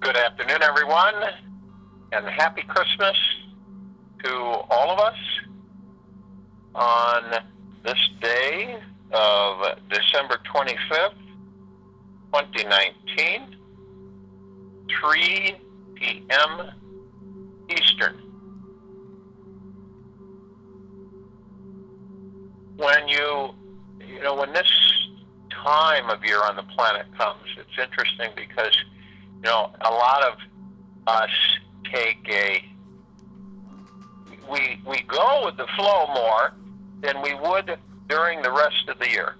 Good afternoon, everyone, and happy Christmas to all of us on this day of December 25th, 2019, 3 p.m. Eastern. When this time of year on the planet comes, it's interesting because, a lot of us we go with the flow more than we would during the rest of the year.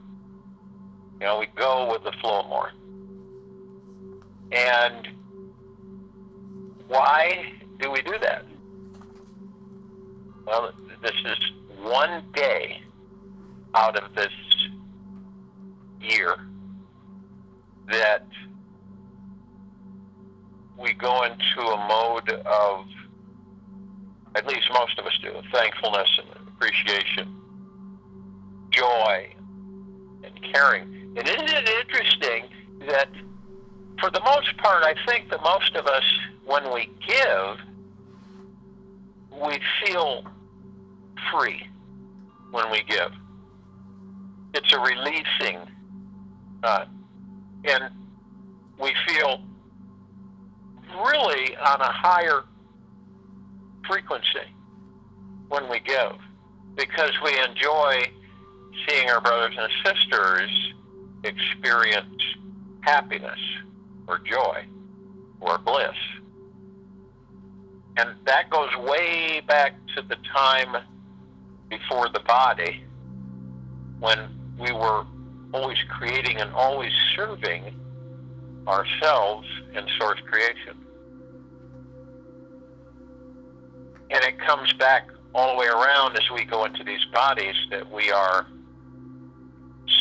We go with the flow more. And why do we do that? Well, this is one day out of this year that we go into a mode of, at least most of us do, thankfulness and appreciation, joy, and caring. And isn't it interesting that for the most part, I think that most of us, when we give, we feel free when we give. It's a releasing, and we feel really on a higher frequency when we give, because we enjoy seeing our brothers and sisters experience happiness or joy or bliss. And that goes way back to the time before the body, when we were always creating and always serving ourselves in source creation. And it comes back all the way around as we go into these bodies that we are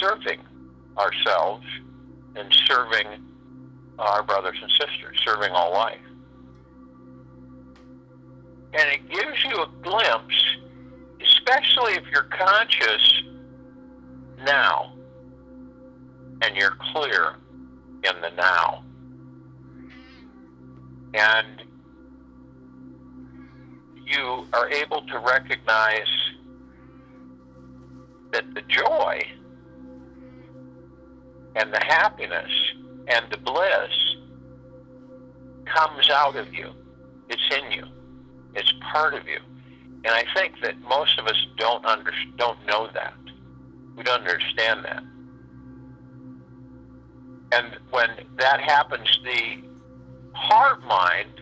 serving ourselves and serving our brothers and sisters, serving all life. And it gives you a glimpse, especially if you're conscious now and you're clear in the now. And you are able to recognize that the joy and the happiness and the bliss comes out of you. It's in you. It's part of you. And I think that most of us don't know that. We don't understand that. And when that happens, the heart-mind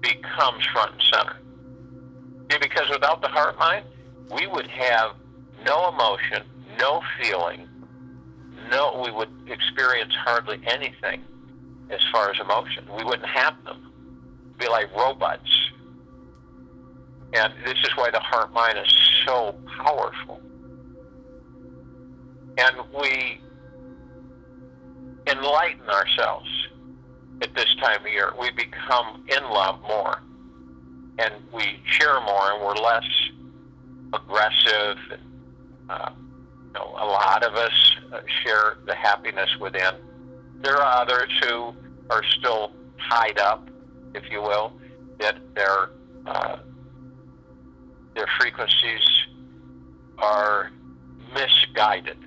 becomes front and center. See, because without the heart-mind, we would have no emotion, no feeling, we would experience hardly anything as far as emotion. We wouldn't have them. We'd be like robots. And this is why the heart-mind is so powerful. And we enlighten ourselves at this time of year. We become in love more, and we share more, and we're less aggressive. And, a lot of us share the happiness within. There are others who are still tied up, if you will, that their frequencies are misguided.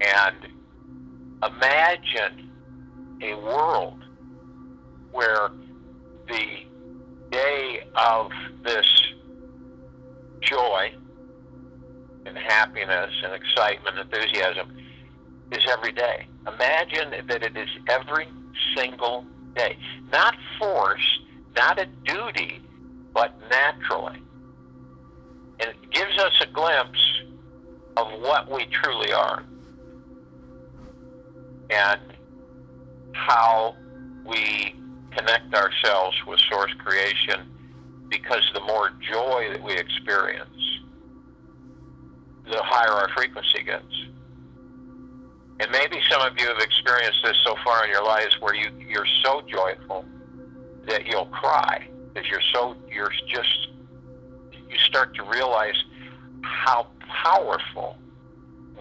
And imagine a world where the day of this joy and happiness and excitement and enthusiasm is every day. Imagine that it is every single day. Not forced, not a duty, but naturally. And it gives us a glimpse of what we truly are and how we connect ourselves with source creation, because the more joy that we experience, the higher our frequency gets. And maybe some of you have experienced this so far in your lives where you're so joyful that you'll cry, because you start to realize how powerful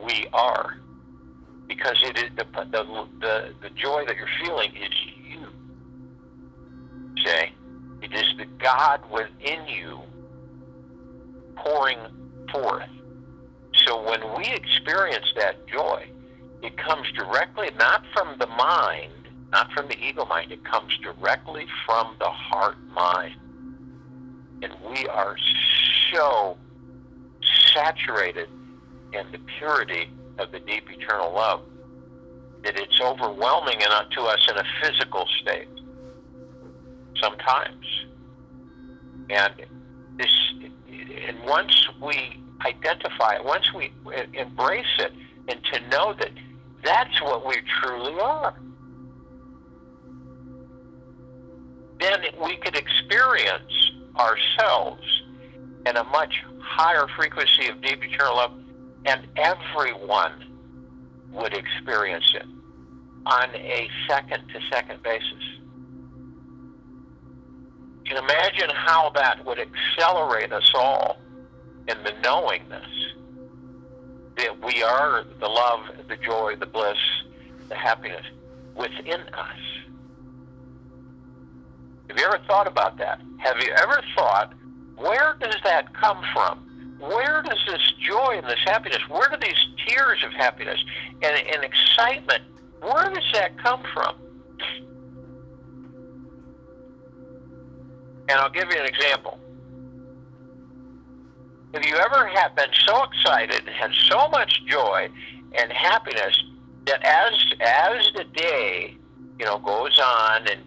we are because it is the joy that you're feeling is you. Say, it is the God within you pouring forth. So when we experience that joy, it comes directly not from the mind, not from the ego mind, it comes directly from the heart mind. And we are so saturated in the purity of the deep eternal love that it's overwhelming to us in a physical state sometimes. And once we identify it, once we embrace it, and to know that that's what we truly are, then we could experience ourselves in a much higher frequency of deep eternal love, and everyone would experience it on a second-to-second basis. You can imagine how that would accelerate us all in the knowingness that we are the love, the joy, the bliss, the happiness within us. Have you ever thought about that? Have you ever thought, where does that come from? Where does this joy and this happiness, where do these tears of happiness and excitement, where does that come from? And I'll give you an example. Have you ever been so excited and had so much joy and happiness that as the day, goes on and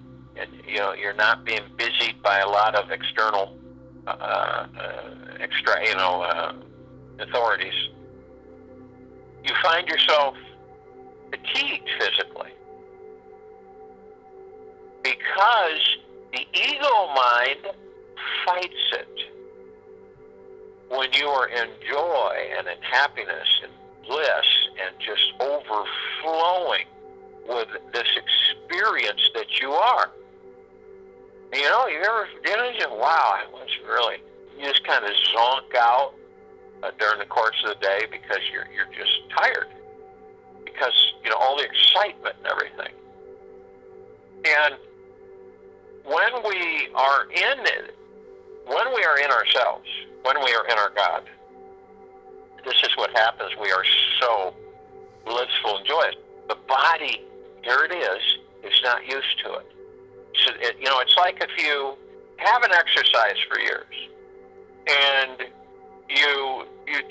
you're not being busied by a lot of external authorities, you find yourself fatigued physically because the ego mind fights it. When you are in joy and in happiness and bliss and just overflowing with this experience that you are. Wow, I was really, you just kind of zonk out during the course of the day because you're just tired. Because, all the excitement and everything. And when we are in it, when we are in ourselves, when we are in our God, this is what happens. We are so blissful and joyous. The body, here it is not used to it. So, it's like if you haven't exercised for years and you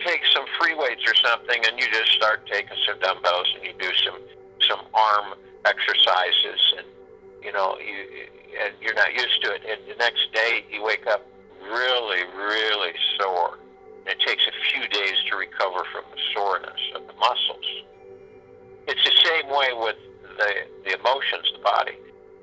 take some free weights or something and you just start taking some dumbbells and you do some arm exercises and, and you're not used to it. And the next day you wake up really, really sore. It takes a few days to recover from the soreness of the muscles. It's the same way with the emotions, the body.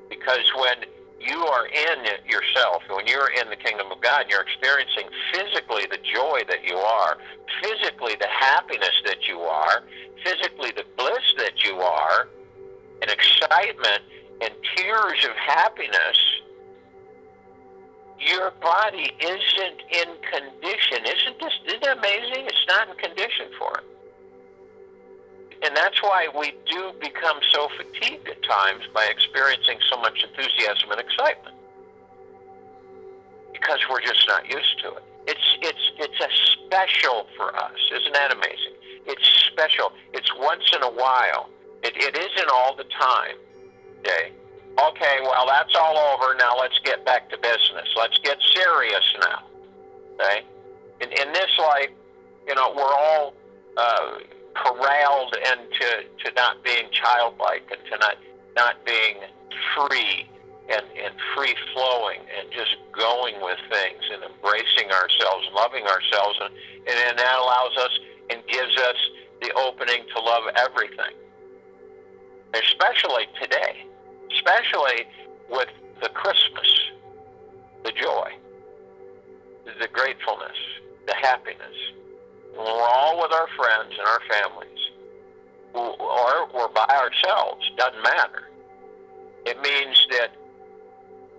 Because when you are in yourself, when you're in the kingdom of God, you're experiencing physically the joy that you are, physically the happiness that you are, physically the bliss that you are, and excitement and tears of happiness, your body isn't in condition. Isn't that amazing? It's not in condition for it. And that's why we do become so fatigued at times by experiencing so much enthusiasm and excitement. Because we're just not used to it. It's a special for us. Isn't that amazing? It's special. It's once in a while. It isn't all the time. Okay, well, that's all over. Now let's get back to business. Let's get serious now. Okay? In this life, we're all corralled into not being childlike and to not being free and free flowing and just going with things and embracing ourselves, loving ourselves, and that allows us and gives us the opening to love everything. Especially today, especially with the Christmas, the joy, the gratefulness, the happiness. When we're all with our friends and our families, or we're by ourselves, doesn't matter. It means that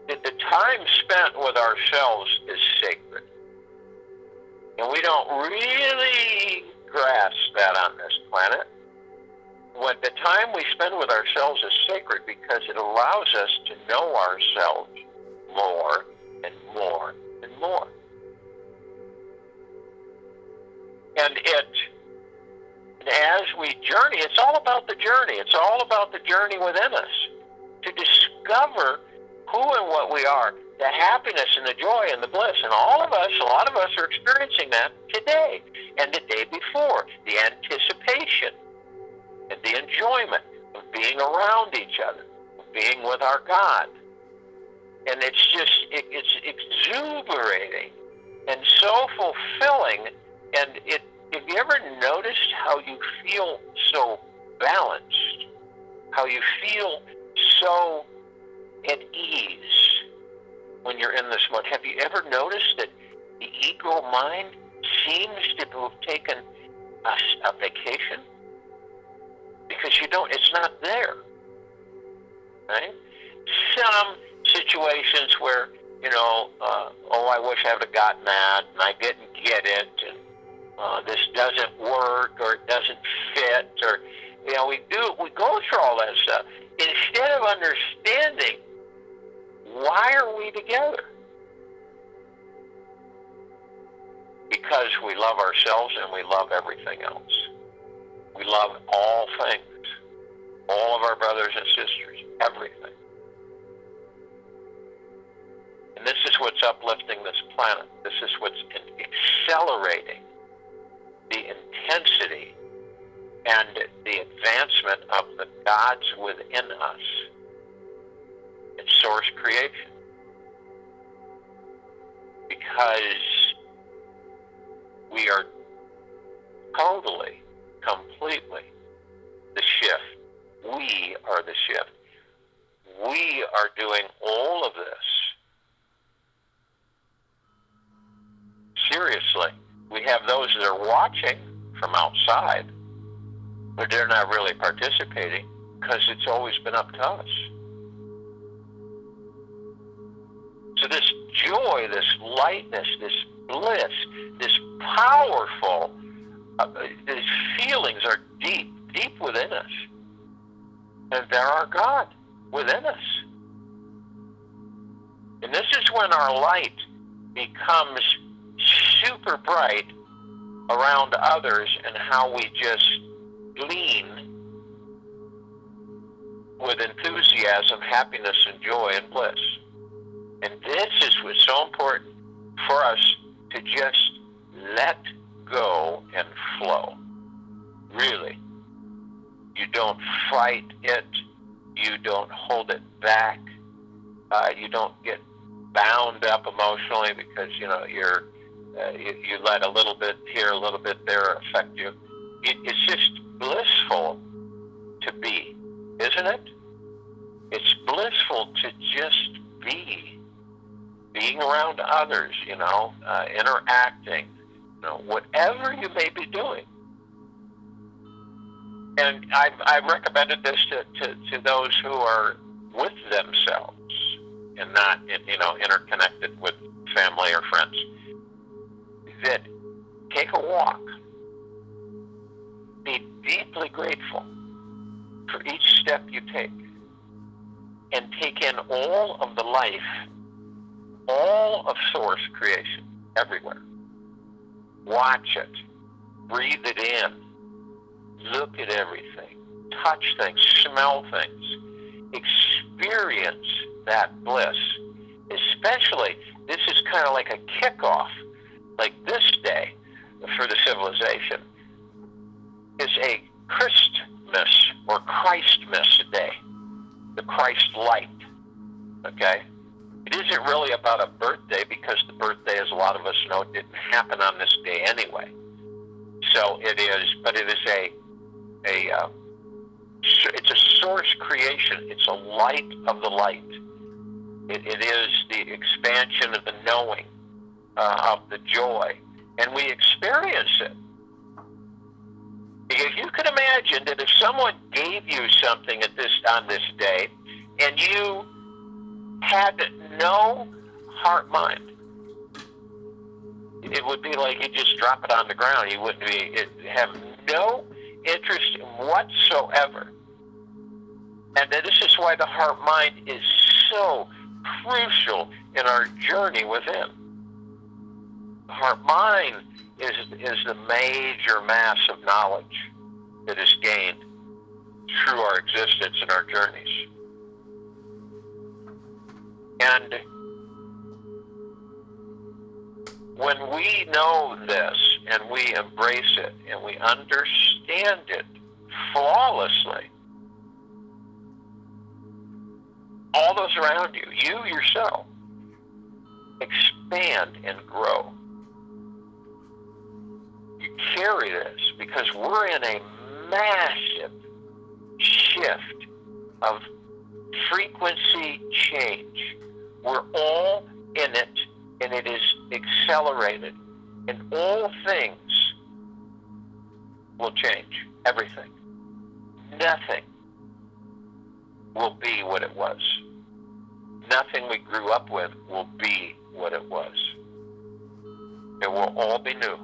the time spent with ourselves is sacred. And we don't really grasp that on this planet. When the time we spend with ourselves is sacred because it allows us to know ourselves more and more and more. And as we journey, it's all about the journey. It's all about the journey within us to discover who and what we are, the happiness and the joy and the bliss. And all of us, a lot of us are experiencing that today and the day before. The anticipation and the enjoyment of being around each other, of being with our God. And it's just, it's exuberating and so fulfilling. And have you ever noticed how you feel so balanced? How you feel so at ease when you're in this mode? Have you ever noticed that the ego mind seems to have taken a vacation? Because it's not there, right? Some situations where, I wish I would have gotten that, and I didn't get it, and this doesn't work, or it doesn't fit, or, we go through all that stuff. Instead of understanding, why are we together? Because we love ourselves and we love everything else. We love all things, all of our brothers and sisters, everything. And this is what's uplifting this planet. This is what's accelerating the intensity and the advancement of the gods within us in source creation. Because we are totally, completely the shift. We are the shift. We are doing all of this. Seriously. We have those that are watching from outside, but they're not really participating because it's always been up to us. So this joy, this lightness, this bliss, this powerful, these feelings are deep, deep within us. And they're our God within us. And this is when our light becomes super bright around others and how we just glean with enthusiasm, happiness, and joy and bliss. And this is what's so important for us to just let go and flow. Really. You don't fight it. You don't hold it back. You don't get bound up emotionally because, you let a little bit here, a little bit there affect you. It's just blissful to be, isn't it? It's blissful to just be. Being around others, interacting, whatever you may be doing. And I've recommended this to those who are with themselves and not, interconnected with family or friends. That take a walk. Be deeply grateful for each step you take. And take in all of the life, all of source creation, everywhere. Watch it. Breathe it in. Look at everything. Touch things. Smell things. Experience that bliss. Especially, this is kind of like a kickoff. Like this day for the civilization is a Christmas or Christmas day. The Christ light. Okay? It isn't really about a birthday because the birthday, as a lot of us know, didn't happen on this day anyway. So it is, but it is it's a source creation. It's a light of the light. It is the expansion of the knowing, of the joy, and we experience it. If you could imagine that if someone gave you something on this day, and you had no heart mind, it would be like you just drop it on the ground. You wouldn't have no interest whatsoever. And this is why the heart-mind is so crucial in our journey within. The heart-mind is the major mass of knowledge that is gained through our existence and our journeys. And when we know this and we embrace it and we understand it flawlessly, all those around you, you yourself, expand and grow. You carry this because we're in a massive shift of frequency change. We're all in it, and it is accelerated. And all things will change. Everything. Nothing will be what it was. Nothing we grew up with will be what it was. It will all be new.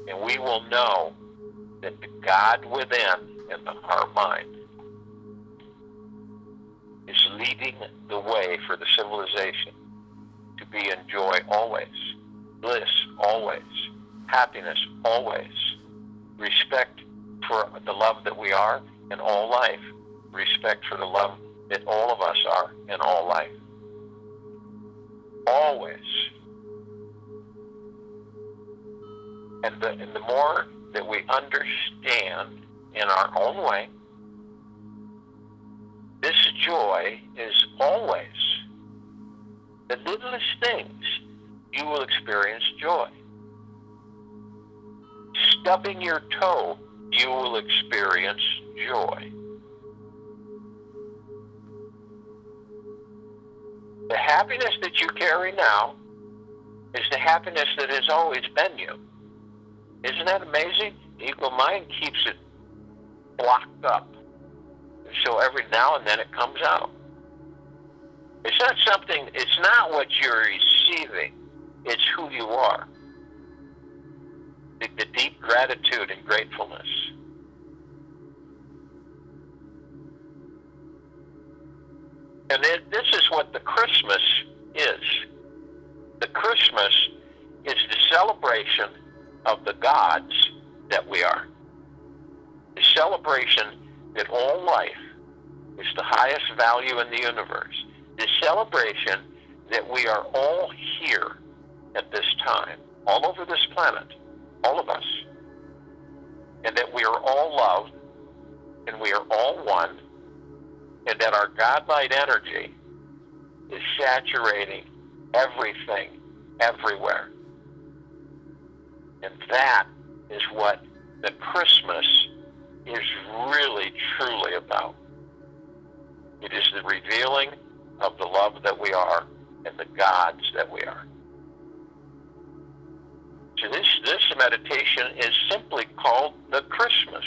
And we will know that the God within in the heart-mind is leading the way for the civilization to be in joy always, bliss always, happiness always, respect for the love that we are in all life, respect for the love that all of us are in all life. Always. And the more that we understand in our own way, this joy is always the littlest things. You will experience joy. Stubbing your toe, you will experience joy. The happiness that you carry now is the happiness that has always been you. Isn't that amazing? The ego mind keeps it blocked up. So every now and then it comes out. It's not something, it's not what you're receiving. It's who you are. The deep gratitude and gratefulness. And this is what the Christmas is. The Christmas is the celebration of the gods that we are. The celebration that all life is the highest value in the universe. The celebration that we are all here at this time, all over this planet, all of us, and that we are all loved, and we are all one, and that our God-light energy is saturating everything, everywhere. And that is what the Christmas is really, truly about. It is the revealing of the love that we are and the gods that we are. So this meditation is simply called the Christmas.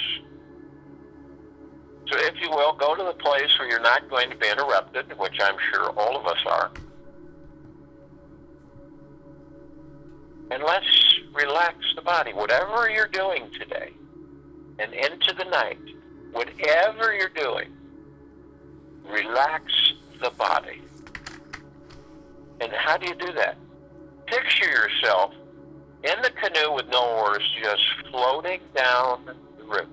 So if you will, go to the place where you're not going to be interrupted, which I'm sure all of us are. And let's relax the body. Whatever you're doing today and into the night, whatever you're doing, relax the body. And how do you do that? Picture yourself in the canoe with no oars, just floating down the river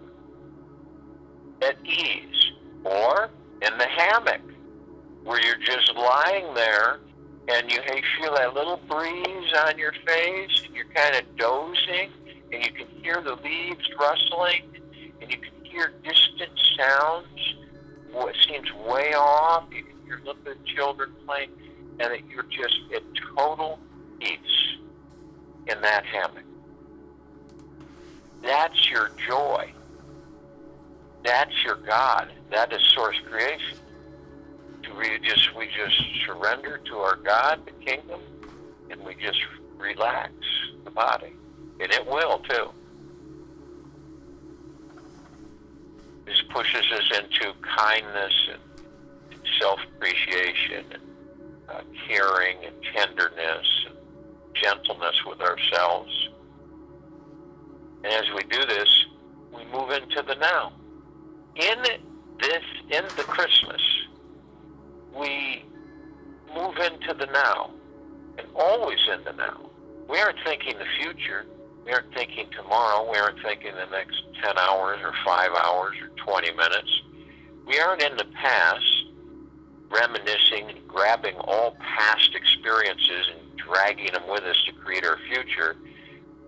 at ease, or in the hammock where you're just lying there and you feel that little breeze on your face and you're kind of dozing and you can hear the leaves rustling and you can hear distant sounds, what seems way off. You can hear little bit of children playing, and that you're just at total peace in that hammock. That's your joy. That's your God. That is source creation. We just surrender to our God, the kingdom, and we just relax the body. And it will, too. This pushes us into kindness and self-appreciation and caring and tenderness and gentleness with ourselves. And as we do this, we move into the now. In the Christmas, we move into the now, and always in the now. We aren't thinking the future. We aren't thinking tomorrow. We aren't thinking the next 10 hours or 5 hours or 20 minutes. We aren't in the past, reminiscing and grabbing all past experiences and dragging them with us to create our future.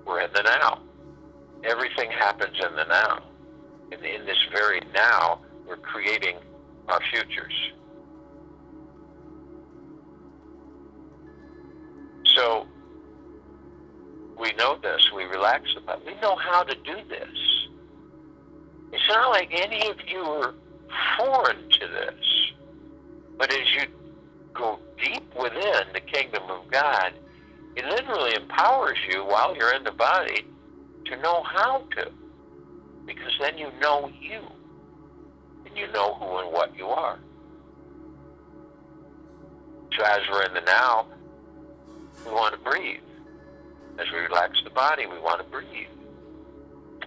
We're in the now. Everything happens in the now. In this very now, we're creating our futures. So we know this. We relax about it. We know how to do this. It's not like any of you are foreign to this. But as you go deep within the kingdom of God, it literally empowers you while you're in the body to know how to. Because then you know you. And you know who and what you are. So as we're in the now, we want to breathe. As we relax the body, we want to breathe.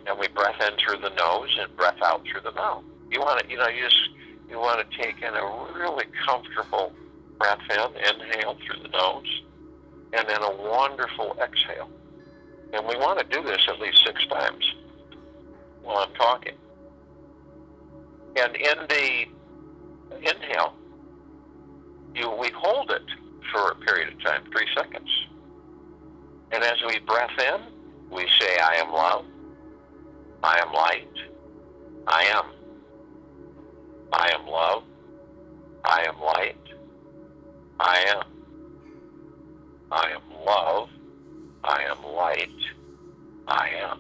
And we breath in through the nose and breath out through the mouth. You want to, you want to take in a really comfortable breath in, inhale through the nose, and then a wonderful exhale. And we want to do this at least 6 times while I'm talking. And in the inhale, we hold it for a period of time, 3 seconds. And as we breath in, we say, I am love, I am light, I am. I am love, I am light, I am. I am love, I am light, I am.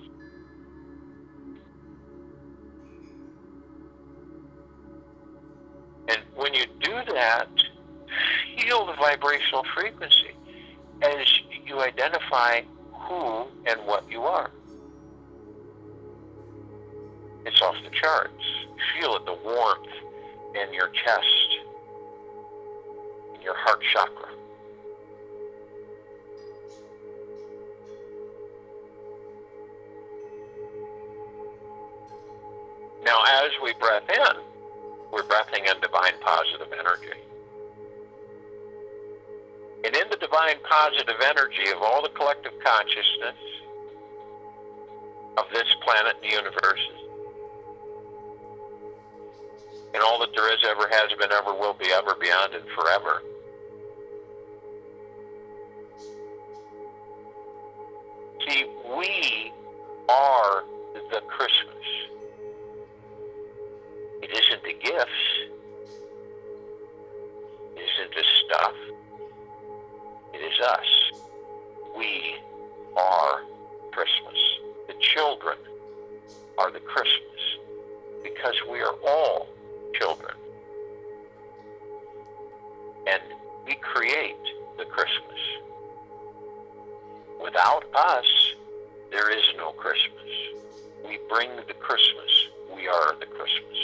And when you do that, feel the vibrational frequency as you identify who and what you are. It's off the charts. Feel it, the warmth in your chest, in your heart chakra. Now, as we breath in, we're breathing in divine positive energy. And in the divine positive energy of all the collective consciousness of this planet and the universe, and all that there is, ever has been, ever will be, ever, beyond, and forever, see, we are the Christmas. It isn't the gifts. It isn't the stuff. It is us. We are Christmas. The children are the Christmas because we are all children. And we create the Christmas. Without us, there is no Christmas. We bring the Christmas. We are the Christmas.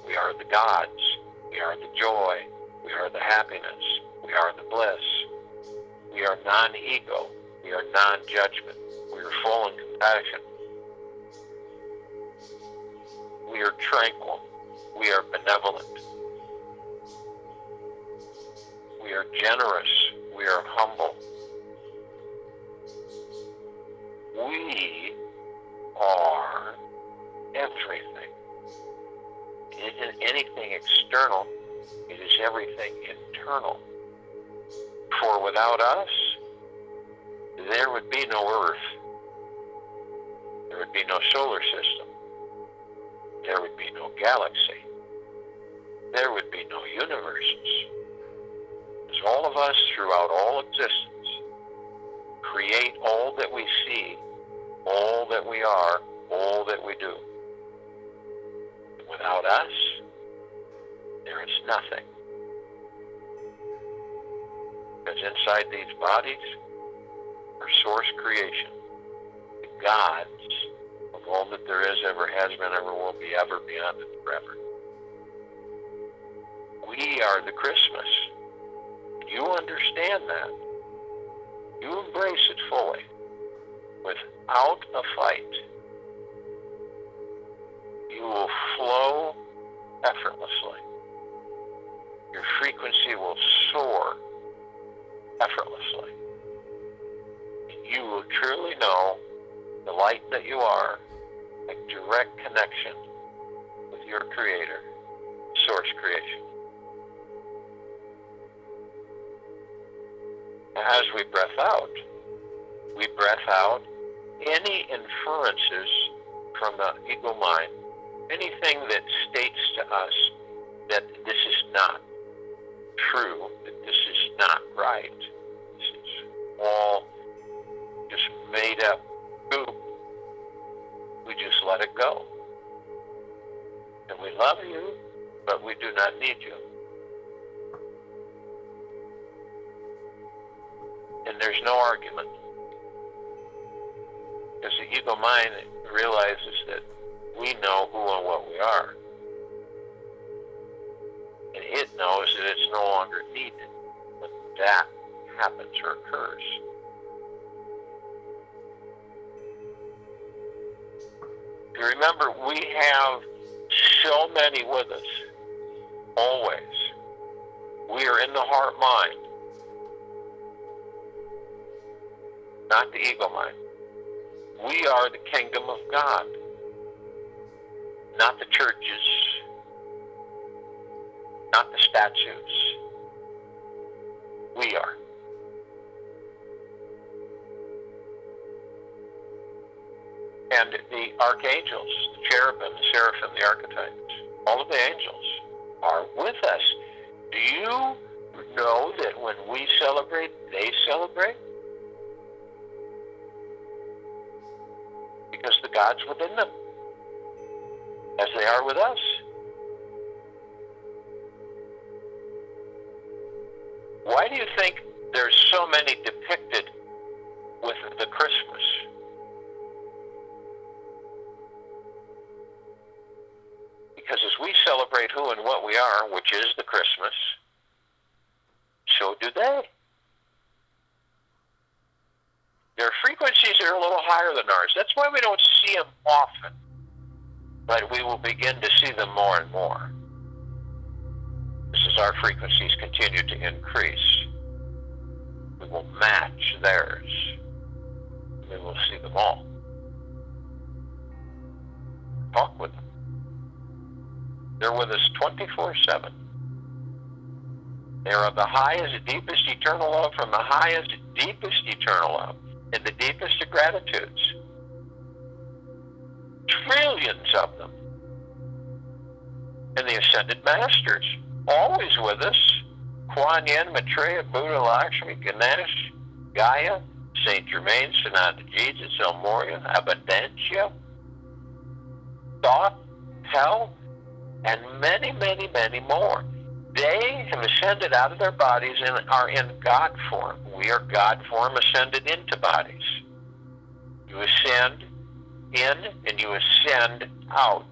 We are the gods. We are the joy. We are the happiness. We are the bliss. We are non-ego. We are non-judgment. We are full in compassion. We are tranquil. We are benevolent. We are generous. We are humble. We are everything. It isn't anything external. It is everything internal. For without us, there would be no Earth. There would be no solar system. There would be no galaxy. There would be no universes. Because all of us throughout all existence create all that we see, all that we are, all that we do. Without us, there is nothing. Because inside these bodies are source creation, the gods of all that there is, ever has been, ever will be, ever, beyond, and forever. We are the Christmas. You understand that. You embrace it fully, without a fight. you will flow effortlessly. Your frequency will soar effortlessly. You will truly know the light that you are, a direct connection with your Creator, Source Creation. As we breath out any inferences from the ego mind, anything that states to us that this is not true, that this is not right, this is all just made up goop, we just let it go. And we love you, but we do not need you. And there's no argument. Because the ego mind realizes that we know who and what we are. And it knows that it's no longer needed when that happens or occurs. If you remember, we have so many with us, always. We are in the heart mind, not the ego mind. We are the kingdom of God, not the churches, not the statues. We are. And the archangels, the cherubim, the seraphim, the archetypes, all of the angels are with us. Do you know that when we celebrate, they celebrate? Because the God's within them, as they are with us. Why do you think there's so many depicted with the Christmas? Because as we celebrate who and what we are, which is the Christmas, so do they. Their frequencies are a little higher than ours. That's why we don't see them often. But we will begin to see them more and more. Just as our frequencies continue to increase, we will match theirs. And we will see them all. Talk with them. They're with us 24/7. They are of the highest, deepest eternal love from the highest, deepest eternal love in the deepest of gratitudes. Trillions of them. And the Ascended Masters, always with us. Kuan Yin, Maitreya, Buddha, Lakshmi, Ganesh, Gaia, Saint Germain, Sananda Jesus, El Moria, Abundantia, Thought, Hell, and many, many, many more. They have ascended out of their bodies and are in God form. We are God form ascended into bodies. You ascend in and you ascend out.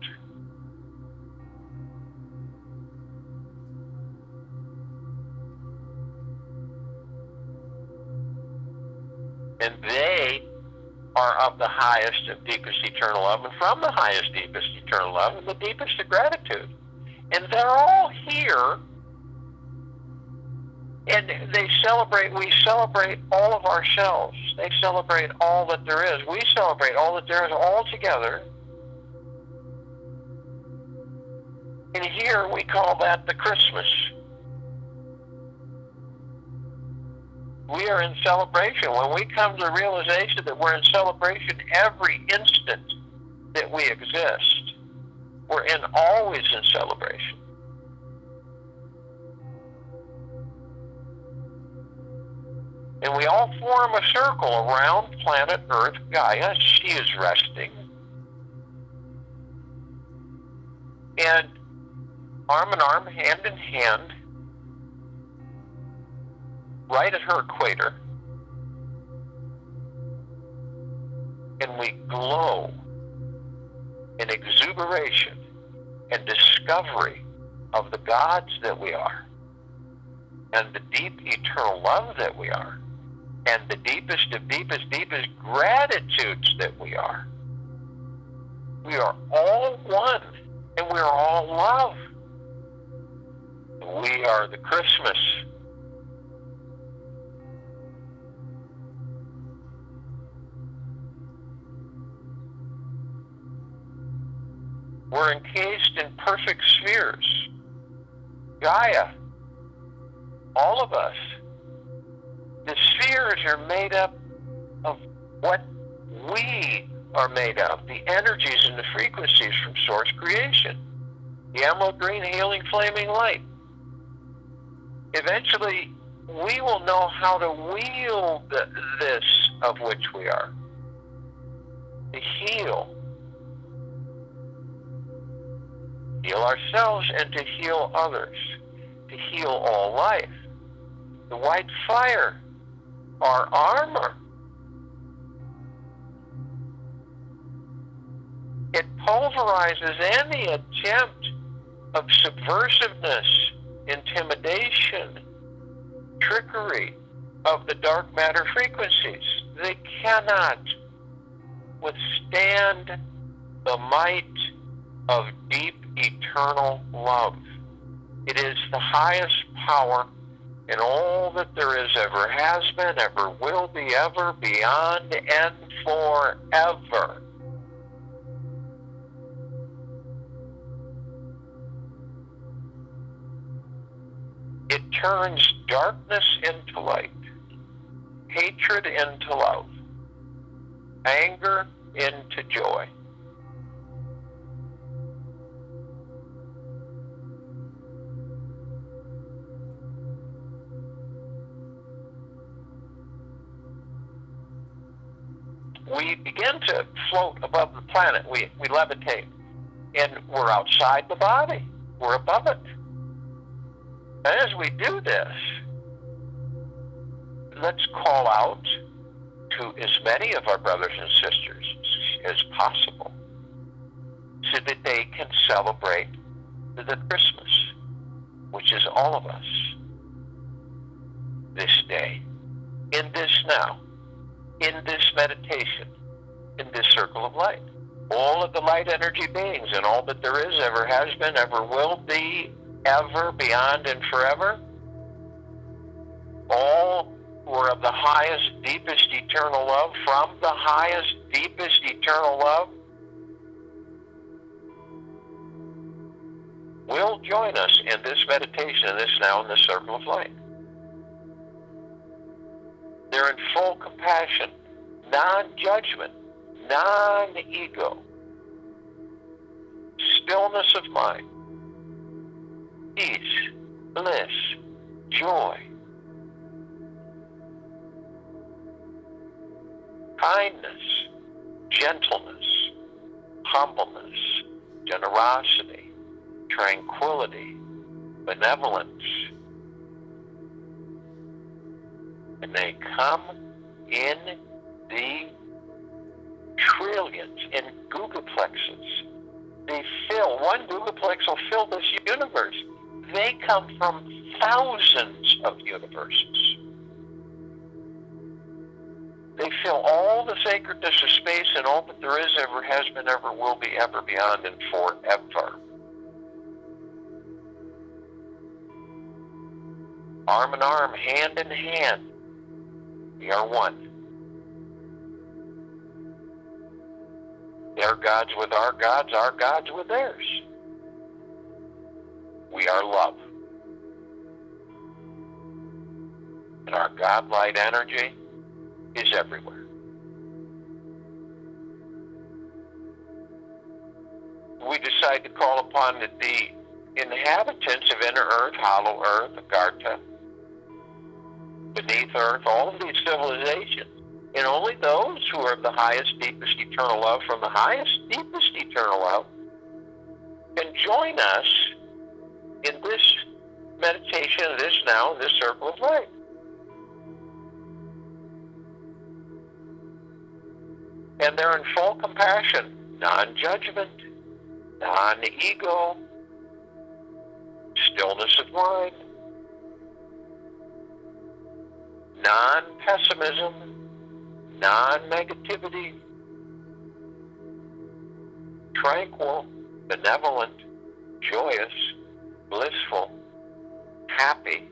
And they are of the highest of deepest eternal love and from the highest, deepest eternal love and the deepest of gratitude. And they're all here. And they celebrate, we celebrate all of ourselves. They celebrate all that there is. We celebrate all that there is all together. And here we call that the Christmas. We are in celebration. When we come to the realization that we're in celebration every instant that we exist, we're always in celebration. And we all form a circle around planet Earth, Gaia. She is resting. And arm in arm, hand in hand, right at her equator, and we glow in exuberation and discovery of the gods that we are, and the deep eternal love that we are, and the deepest of deepest, deepest gratitudes that we are. We are all one. And we're all love. We are the Christmas. We're encased in perfect spheres. Gaia, all of us. The spheres are made up of what we are made of, the energies and the frequencies from source creation. The emerald green, healing, flaming light. Eventually, we will know how to wield this of which we are. To heal. Heal ourselves and to heal others. To heal all life. The white fire, our armor. It pulverizes any attempt of subversiveness, intimidation, trickery of the dark matter frequencies. They cannot withstand the might of deep, eternal love. It is the highest power in all that there is, ever has been, ever will be, ever, beyond, and forever. It turns darkness into light, hatred into love, anger into joy. We begin to float above the planet. We levitate. And we're outside the body. We're above it. And as we do this, let's call out to as many of our brothers and sisters as possible so that they can celebrate the Christmas, which is all of us, this day, in this now, in this meditation, in this circle of light. All of the light energy beings and all that there is, ever has been, ever will be, ever, beyond, and forever, all who are of the highest, deepest, eternal love, from the highest, deepest, eternal love, will join us in this meditation, in this now, in this circle of light. They're in full compassion, non-judgment, non-ego, stillness of mind, peace, bliss, joy, kindness, gentleness, humbleness, generosity, tranquility, benevolence. And they come in the trillions, in gigaplexes. They fill, one gigaplex will fill this universe. They come from thousands of universes. They fill all the sacredness of space and all that there is, ever has been, ever will be, ever, beyond, and forever. Arm in arm, hand in hand, we are one. Their gods with our gods with theirs. We are love. And our God-light energy is everywhere. We decide to call upon the inhabitants of inner earth, hollow earth, Agartha, beneath earth, all of these civilizations, and only those who are of the highest, deepest, eternal love from the highest, deepest, eternal love can join us in this meditation, this now, this circle of light. And they're in full compassion, non-judgment, non-ego, stillness of mind, non-pessimism, non-negativity, tranquil, benevolent, joyous, blissful, happy,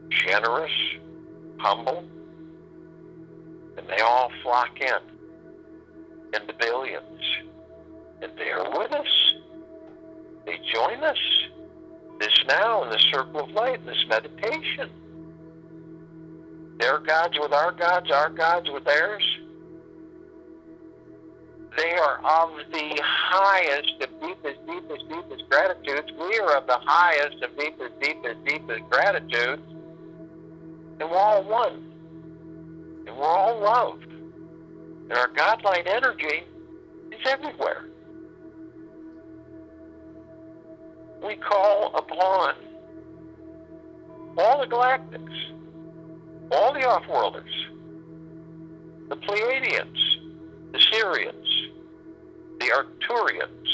generous, humble, and they all flock in the billions, and they are with us. They join us this now in the circle of light, in this meditation. Their gods with our gods with theirs. They are of the highest of deepest gratitudes. We are of the highest of deepest gratitudes. And we're all one. And we're all love. And our God-light energy is everywhere. We call upon all the galactics, all the off-worlders, the Pleiadians, the Sirians, the Arcturians,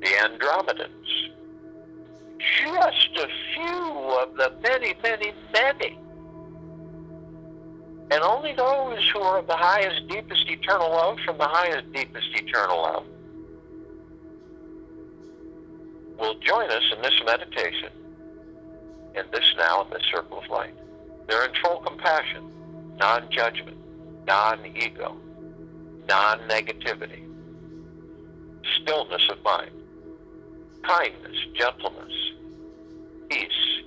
the Andromedans, just a few of the many, many, many. And only those who are of the highest, deepest, eternal love from the highest, deepest, eternal love will join us in this meditation, in this now, in this circle of light. They're in full compassion, non-judgment, non-ego, non-negativity, stillness of mind, kindness, gentleness, peace,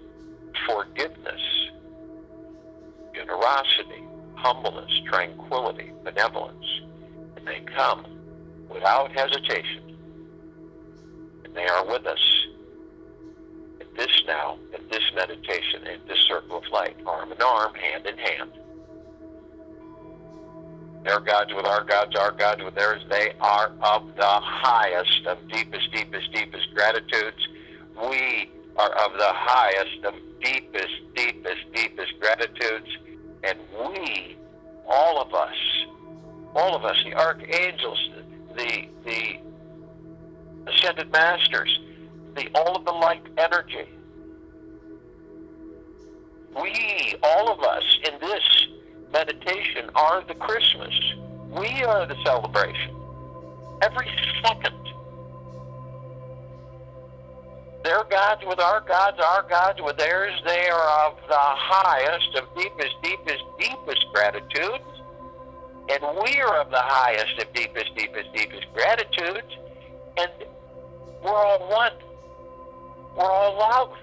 forgiveness, generosity, humbleness, tranquility, benevolence. And they come without hesitation. And they are with us in this now, in this meditation, in this circle of light, arm in arm, hand in hand. Their gods with our gods with theirs. They are of the highest of deepest gratitudes. We are of the highest of deepest gratitudes. And we, all of us, the archangels, the ascended masters, all of the light energy, we, all of us in this meditation are the Christmas. We are the celebration. Every second. Their gods with our gods with theirs. They are of the highest of deepest gratitudes. And we are of the highest of deepest gratitudes. And we're all one. We're all love.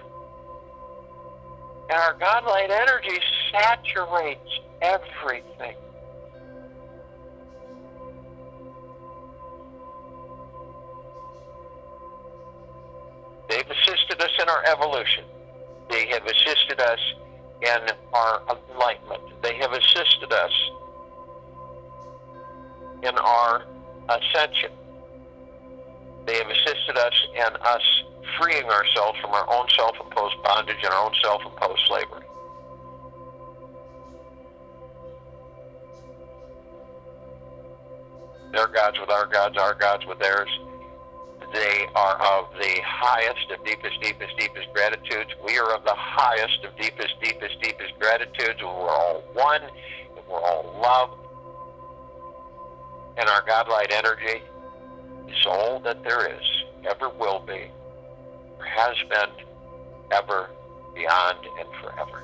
And our God-light energy saturates everything. They've assisted us in our evolution. They have assisted us in our enlightenment. They have assisted us in our ascension. They have assisted us in us freeing ourselves from our own self-imposed bondage and our own self-imposed slavery. Their gods with our gods with theirs. They are of the highest of deepest gratitudes. We are of the highest of deepest gratitudes. We're all one, and we're all love. And our God-light energy is all that there is, ever will be, or has been, ever, beyond, and forever.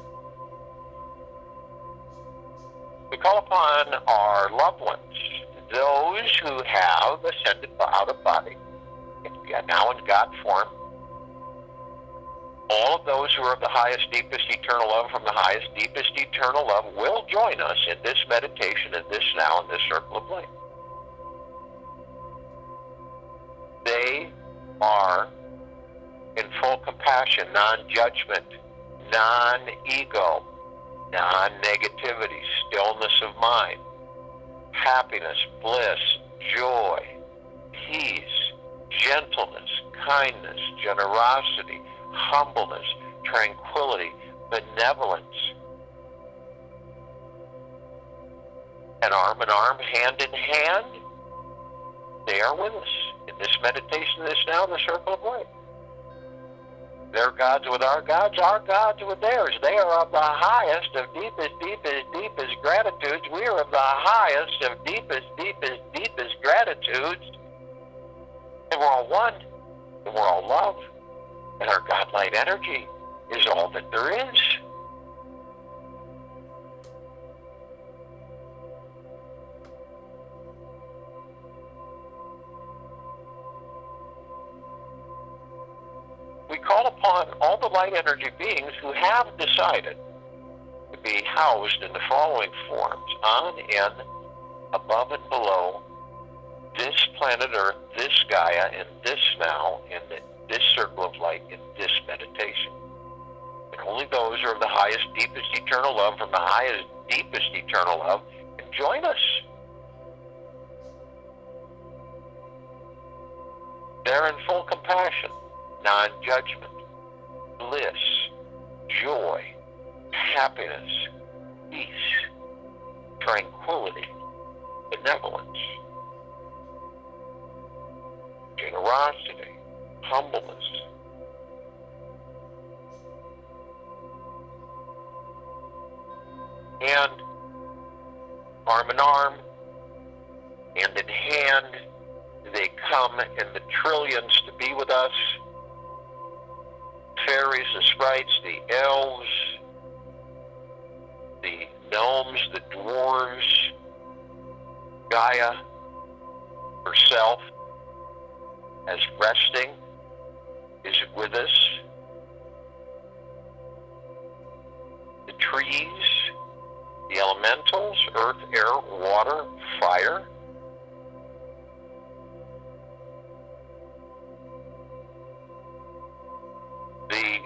We call upon our loved ones, those who have ascended out of body, now in God form. All of those who are of the highest, deepest, eternal love from the highest, deepest, eternal love will join us in this meditation, in this now, in this circle of light. They are in full compassion, non-judgment, non-ego, non-negativity, stillness of mind, happiness, bliss, joy, peace, gentleness, kindness, generosity, humbleness, tranquility, benevolence. And arm in arm, hand in hand, they are with us in this meditation, this now, the circle of light. Their gods with our gods with theirs. They are of the highest of deepest, deepest, deepest gratitudes. We are of the highest of deepest, deepest, deepest gratitudes. And we're all one. And we're all love. And our God-light energy is all that there is. We call upon all the light energy beings who have decided to be housed in the following forms: on, in, above, and below this planet Earth, this Gaia, and this now, in this circle of light, in this meditation. And only those who are of the highest, deepest, eternal love, from the highest, deepest, eternal love, can join us. They're in full compassion, non-judgment, bliss, joy, happiness, peace, tranquility, benevolence, generosity, humbleness. And arm in arm, hand in hand, they come in the trillions to be with us. Fairies, the sprites, the elves, the gnomes, the dwarves, Gaia herself, as resting, is with us. The trees, the elementals, earth, air, water, fire. The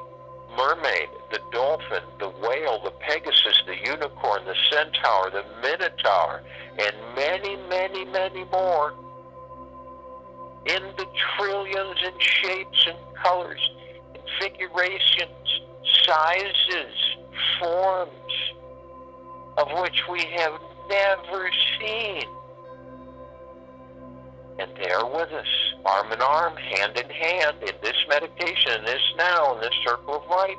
mermaid, the dolphin, the whale, the pegasus, the unicorn, the centaur, the minotaur, and many, many, many more, in the trillions in shapes and colors, configurations, sizes, forms, of which we have never seen. And they are with us, arm in arm, hand in hand, in this meditation, in this now, in this circle of light.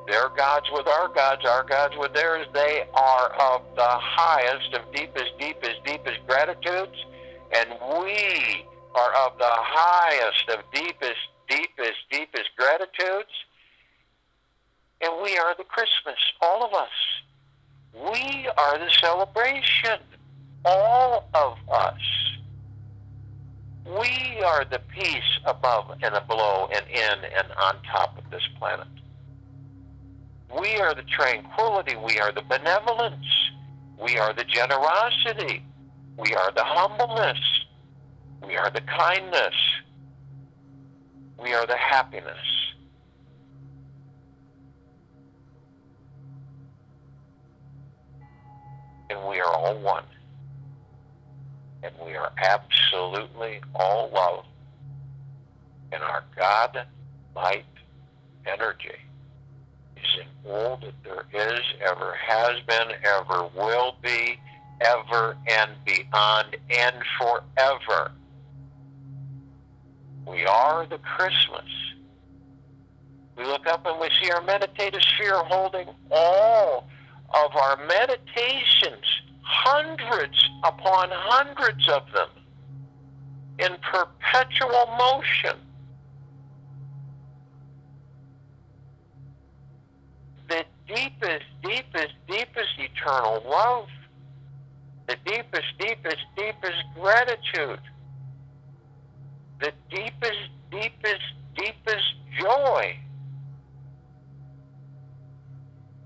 Their gods with our gods with theirs. They are of the highest of deepest, deepest, deepest gratitudes, and we are of the highest of deepest, deepest, deepest gratitudes, and we are the Christmas, all of us. We are the celebration, all of us. We are the peace above and below and in and on top of this planet. We are the tranquility. We are the benevolence. We are the generosity. We are the humbleness. We are the kindness. We are the happiness. And we are all one. And we are absolutely all love. And our God light energy is in all that there is, ever has been, ever will be, ever and beyond and forever. We are the Christmas. We look up and we see our meditative sphere holding all of our meditations, hundreds upon hundreds of them, in perpetual motion. The deepest, deepest, deepest eternal love, the deepest, deepest, deepest gratitude, the deepest, deepest, deepest joy.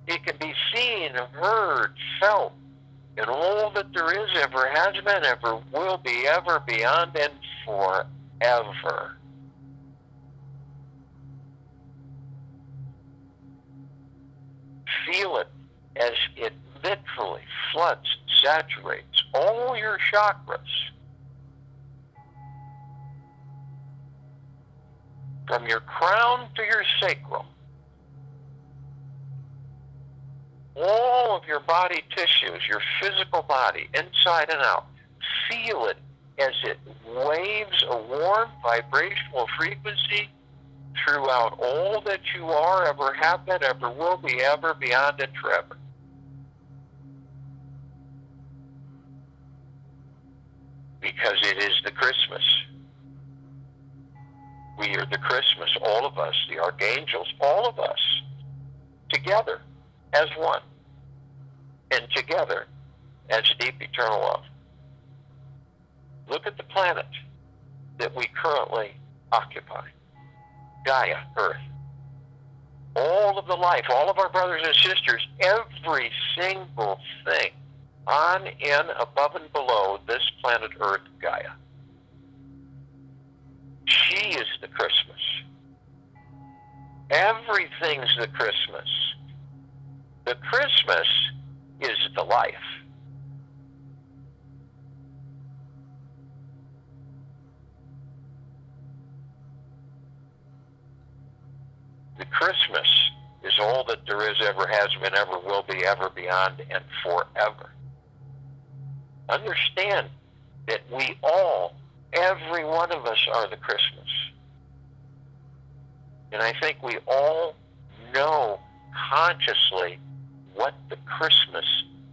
It can be seen, heard, felt in all that there is, ever has been, ever will be, ever, beyond, and forever. Feel it as it literally floods, saturates all your chakras. From your crown to your sacral. All of your body tissues, your physical body, inside and out. Feel it as it waves a warm vibrational frequency throughout all that you are, ever have been, ever will be, ever, beyond, and forever. Because it is the Christmas. We are the Christmas, all of us, the archangels, all of us, together as one, and together as deep eternal love. Look at the planet that we currently occupy, Gaia, Earth. All of the life, all of our brothers and sisters, every single thing on, in, above, and below this planet Earth, Gaia. She is the Christmas. Everything's the Christmas. The Christmas is the life. The Christmas is all that there is, ever has been, ever will be, ever, beyond, and forever. Understand that we all, every one of us, are the Christmas. And I think we all know consciously what the Christmas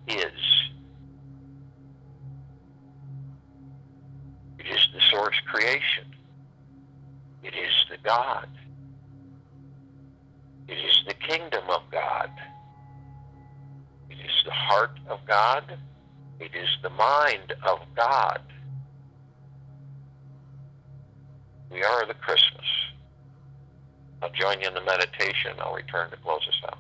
is. It is the source creation. It is the God. It is the kingdom of God. It is the heart of God. It is the mind of God. We are the Christmas. I'll join you in the meditation. I'll return to close us out.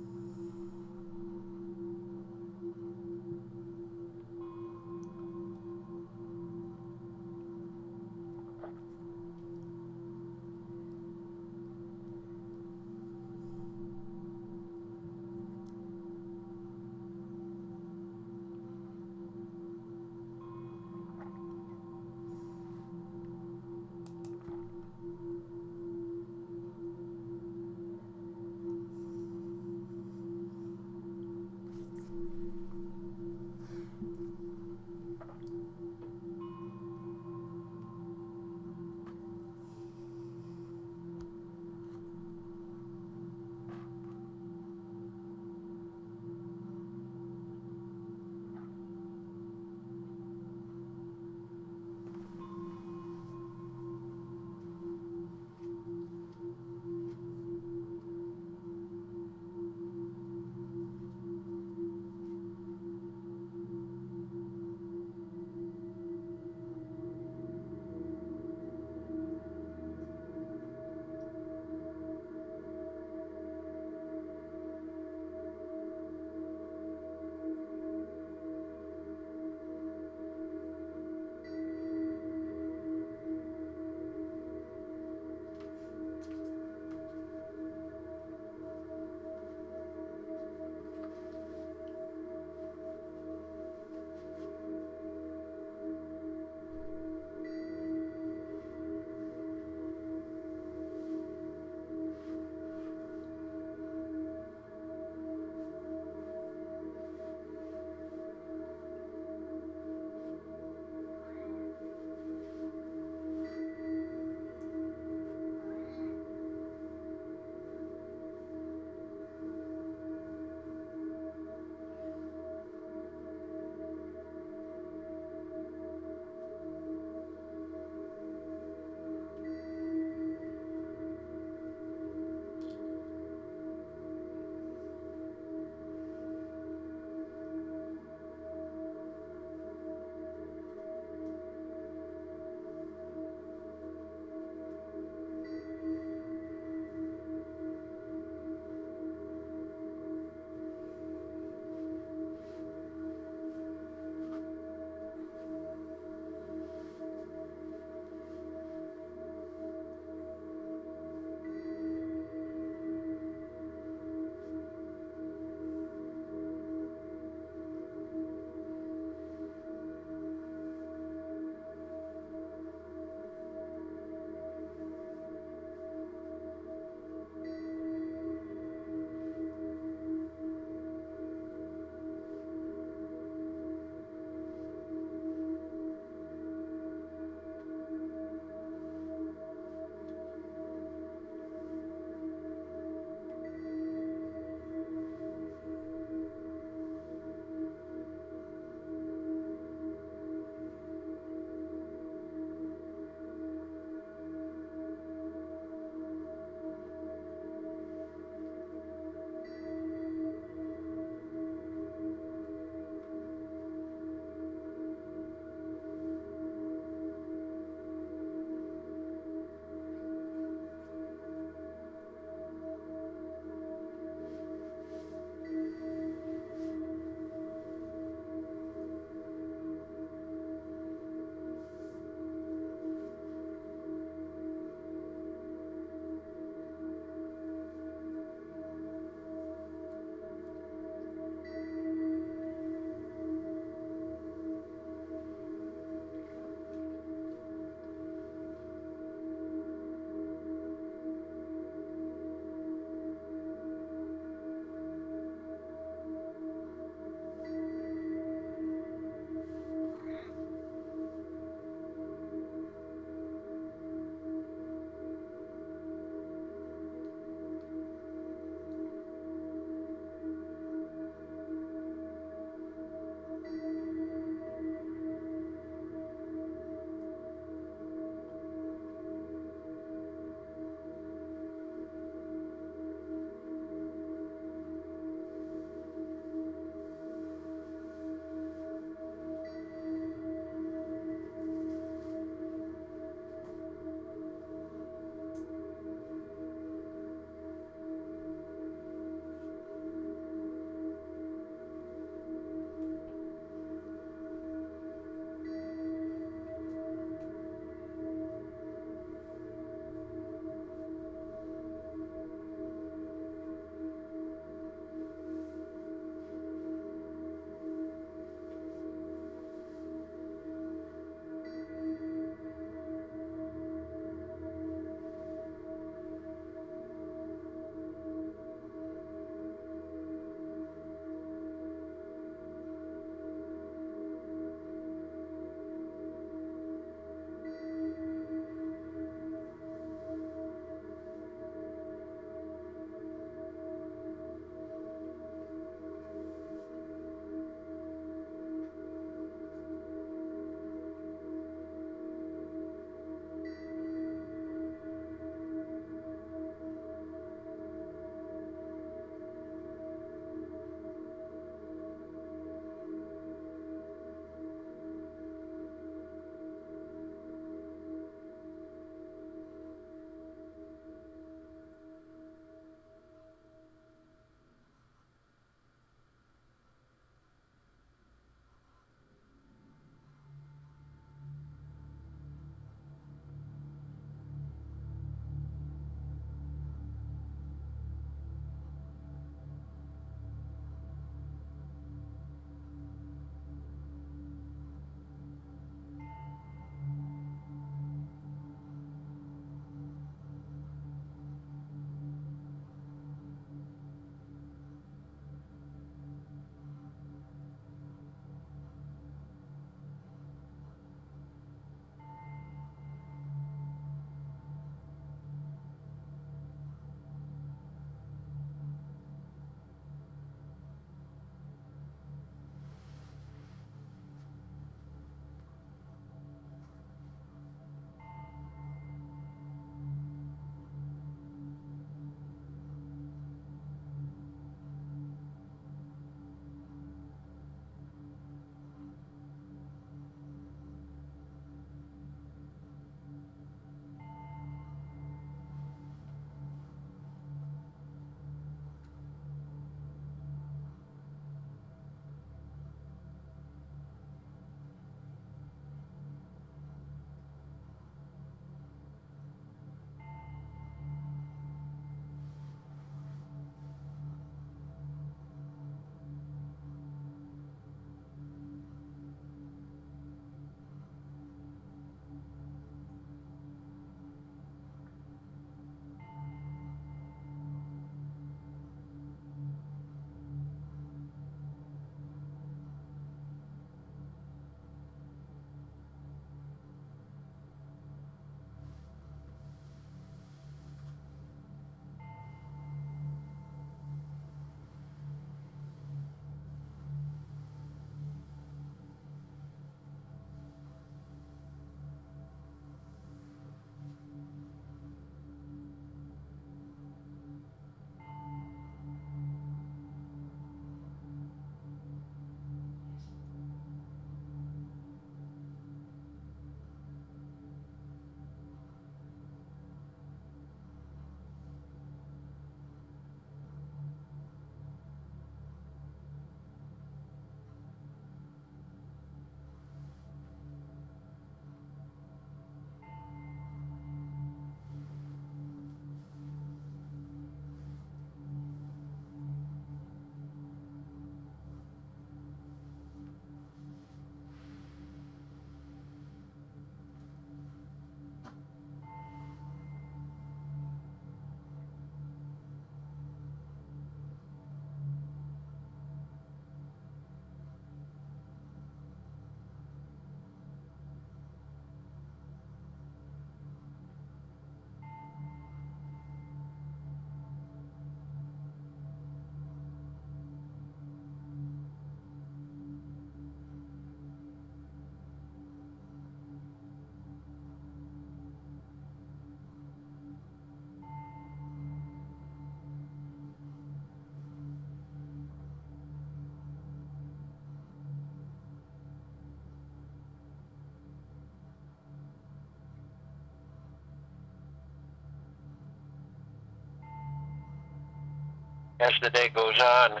as the day goes on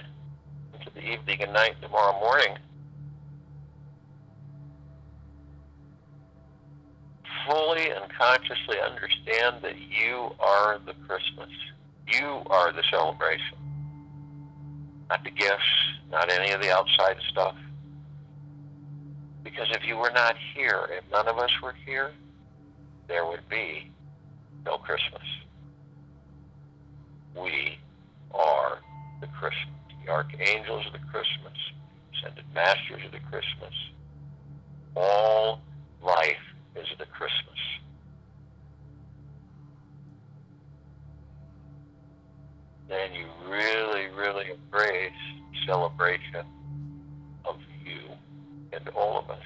into the evening and night tomorrow morning, fully and consciously understand that you are the Christmas. You are the celebration. Not the gifts, not any of the outside stuff. Because if you were not here, if none of us were here, there would be no Christmas. We are the Christmas. The archangels of the Christmas, ascended masters of the Christmas. All life is the Christmas. Then you really, really embrace celebration of you and all of us.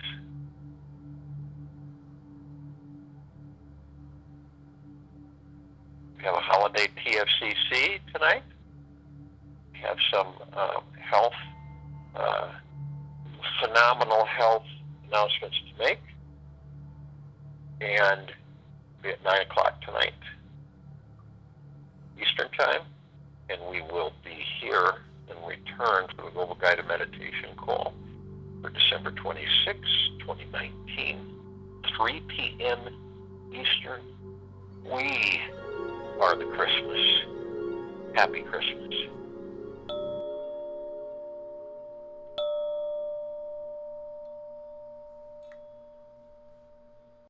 We have a holiday TFCC tonight. We have some health, phenomenal health announcements to make. And we'll be at 9 o'clock tonight, Eastern Time. And we will be here and return for the Global Guided Meditation call for December 26, 2019, 3 p.m. Eastern. We are the Christmas. Happy Christmas.